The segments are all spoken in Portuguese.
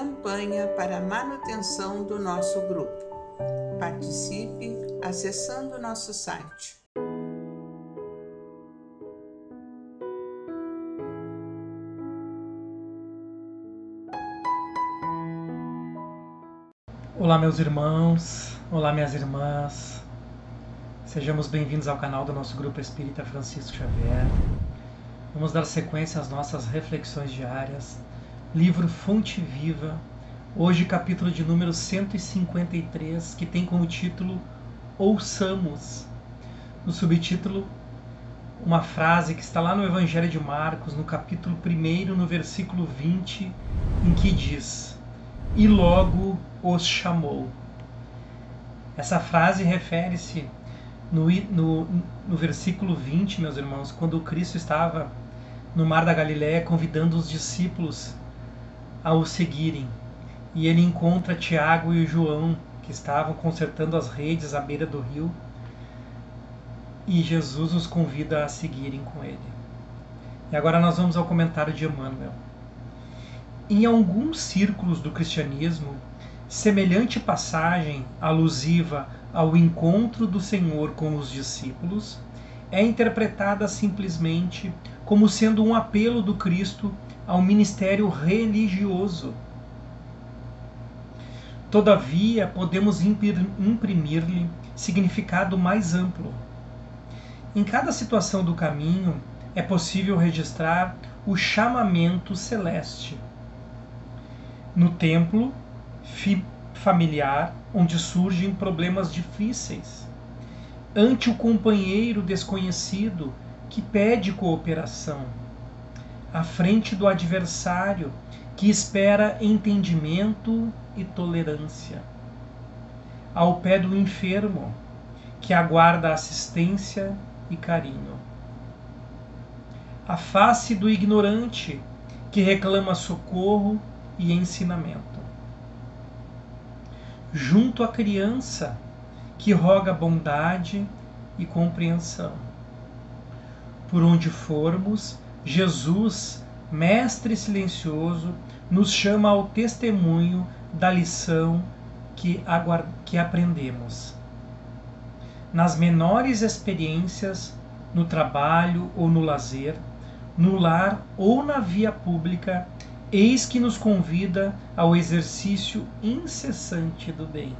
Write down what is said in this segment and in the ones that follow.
campanha para a manutenção do nosso grupo. Participe acessando nosso site. Olá meus irmãos, olá minhas irmãs, sejamos bem-vindos ao canal do nosso Grupo Espírita Francisco Xavier. Vamos dar sequência às nossas reflexões diárias, livro Fonte Viva, hoje capítulo de número 153, que tem como título Ouçamos. No subtítulo, uma frase que está lá no Evangelho de Marcos, no capítulo 1, no versículo 20, em que diz: "E logo os chamou". Essa frase refere-se no versículo 20, meus irmãos, quando Cristo estava no Mar da Galileia convidando os discípulos a o seguirem. E ele encontra Tiago e João, que estavam consertando as redes à beira do rio, e Jesus os convida a seguirem com ele. E agora nós vamos ao comentário de Emmanuel. Em alguns círculos do cristianismo, semelhante passagem alusiva ao encontro do Senhor com os discípulos é interpretada simplesmente como sendo um apelo do Cristo ao ministério religioso. Todavia, podemos imprimir-lhe significado mais amplo. Em cada situação do caminho, é possível registrar o chamamento celeste. No templo familiar, onde surgem problemas difíceis, ante o companheiro desconhecido que pede cooperação, à frente do adversário que espera entendimento e tolerância, ao pé do enfermo que aguarda assistência e carinho, à face do ignorante que reclama socorro e ensinamento, junto à criança que roga bondade e compreensão. Por onde formos, Jesus, Mestre silencioso, nos chama ao testemunho da lição que aprendemos. Nas menores experiências, no trabalho ou no lazer, no lar ou na via pública, eis que nos convida ao exercício incessante do bem.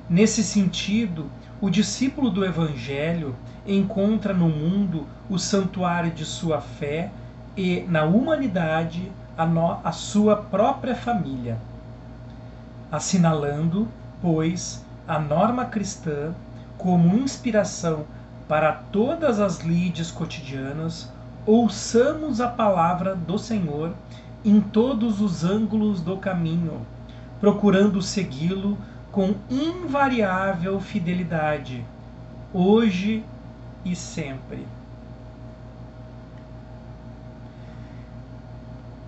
Nesse sentido, o discípulo do Evangelho encontra no mundo o santuário de sua fé e, na humanidade, a sua própria família, assinalando, pois, a norma cristã como inspiração para todas as lides cotidianas. Ouçamos a palavra do Senhor em todos os ângulos do caminho, procurando segui-lo com invariável fidelidade, hoje e sempre.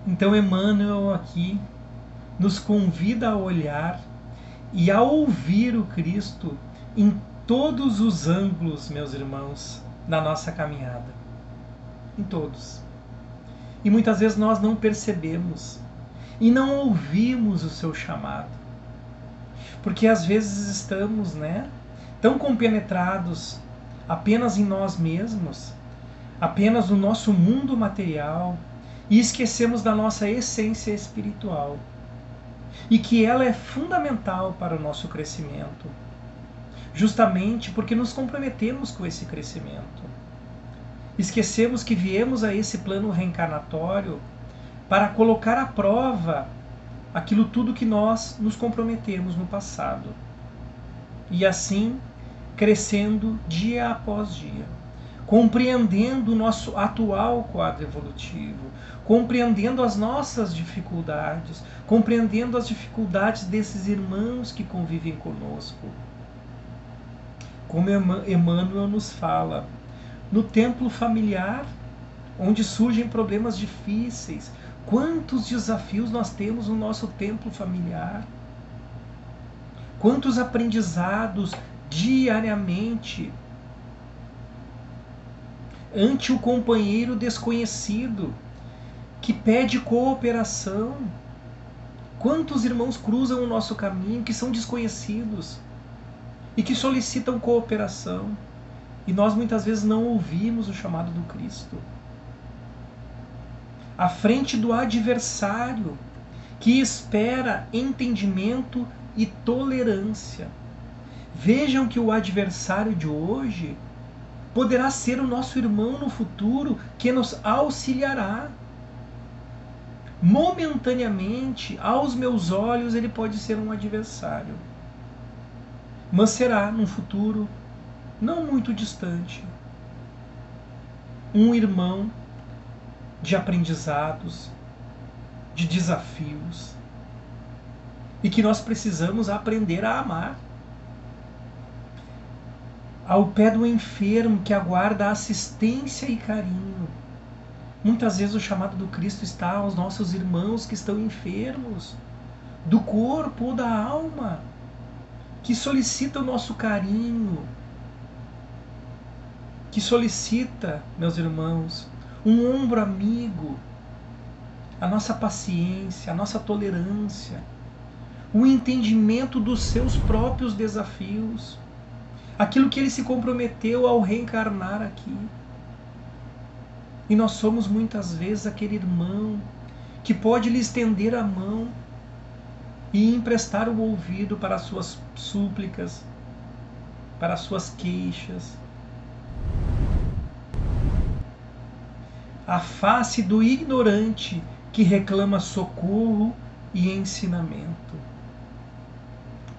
Então Emmanuel aqui nos convida a olhar e a ouvir o Cristo em todos os ângulos, meus irmãos, da nossa caminhada. Em todos. E muitas vezes nós não percebemos e não ouvimos o seu chamado. Porque às vezes estamos, tão compenetrados apenas em nós mesmos, apenas no nosso mundo material, e esquecemos da nossa essência espiritual. E que ela é fundamental para o nosso crescimento. Justamente porque nos comprometemos com esse crescimento. Esquecemos que viemos a esse plano reencarnatório para colocar à prova aquilo tudo que nós nos comprometemos no passado. E assim, crescendo dia após dia, compreendendo o nosso atual quadro evolutivo, compreendendo as nossas dificuldades, compreendendo as dificuldades desses irmãos que convivem conosco. Como Emmanuel nos fala, no templo familiar, onde surgem problemas difíceis, quantos desafios nós temos no nosso templo familiar, quantos aprendizados diariamente, ante o companheiro desconhecido que pede cooperação, Quantos irmãos cruzam o nosso caminho que são desconhecidos e que solicitam cooperação, e nós muitas vezes não ouvimos o chamado do Cristo. À frente do adversário que espera entendimento e tolerância. Vejam que o adversário de hoje poderá ser o nosso irmão no futuro que nos auxiliará. Momentaneamente, aos meus olhos, ele pode ser um adversário, mas será, num futuro não muito distante, um irmão de aprendizados, de desafios, e que nós precisamos aprender a amar. Ao pé do enfermo que aguarda assistência e carinho. Muitas vezes o chamado do Cristo está aos nossos irmãos que estão enfermos, do corpo ou da alma, que solicita o nosso carinho, que solicita, meus irmãos, um ombro amigo, a nossa paciência, a nossa tolerância, o entendimento dos seus próprios desafios, aquilo que ele se comprometeu ao reencarnar aqui. E nós somos muitas vezes aquele irmão que pode lhe estender a mão e emprestar o ouvido para as suas súplicas, para as suas queixas. A face do ignorante que reclama socorro e ensinamento.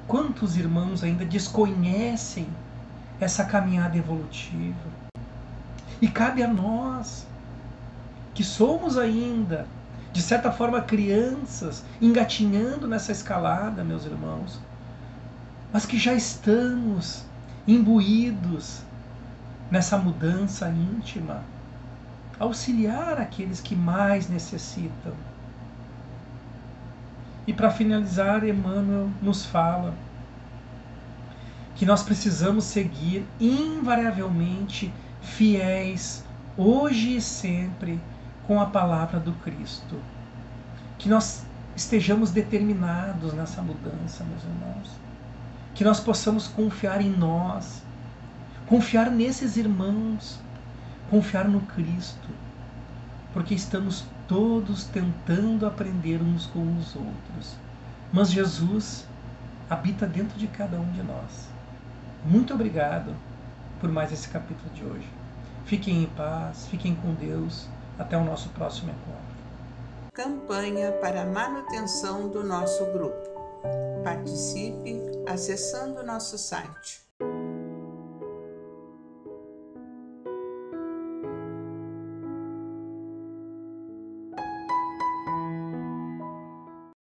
Quantos irmãos ainda desconhecem essa caminhada evolutiva? E cabe a nós, que somos ainda, de certa forma, crianças, engatinhando nessa escalada, meus irmãos, mas que já estamos imbuídos nessa mudança íntima, auxiliar aqueles que mais necessitam. E para finalizar, Emmanuel nos fala que nós precisamos seguir invariavelmente fiéis, hoje e sempre, com a palavra do Cristo. Que nós estejamos determinados nessa mudança, meus irmãos. Que nós possamos confiar em nós, confiar nesses irmãos, confiar no Cristo, porque estamos todos tentando aprender uns com os outros. Mas Jesus habita dentro de cada um de nós. Muito obrigado por mais esse capítulo de hoje. Fiquem em paz, fiquem com Deus. Até o nosso próximo encontro. Campanha para a manutenção do nosso grupo. Participe acessando o nosso site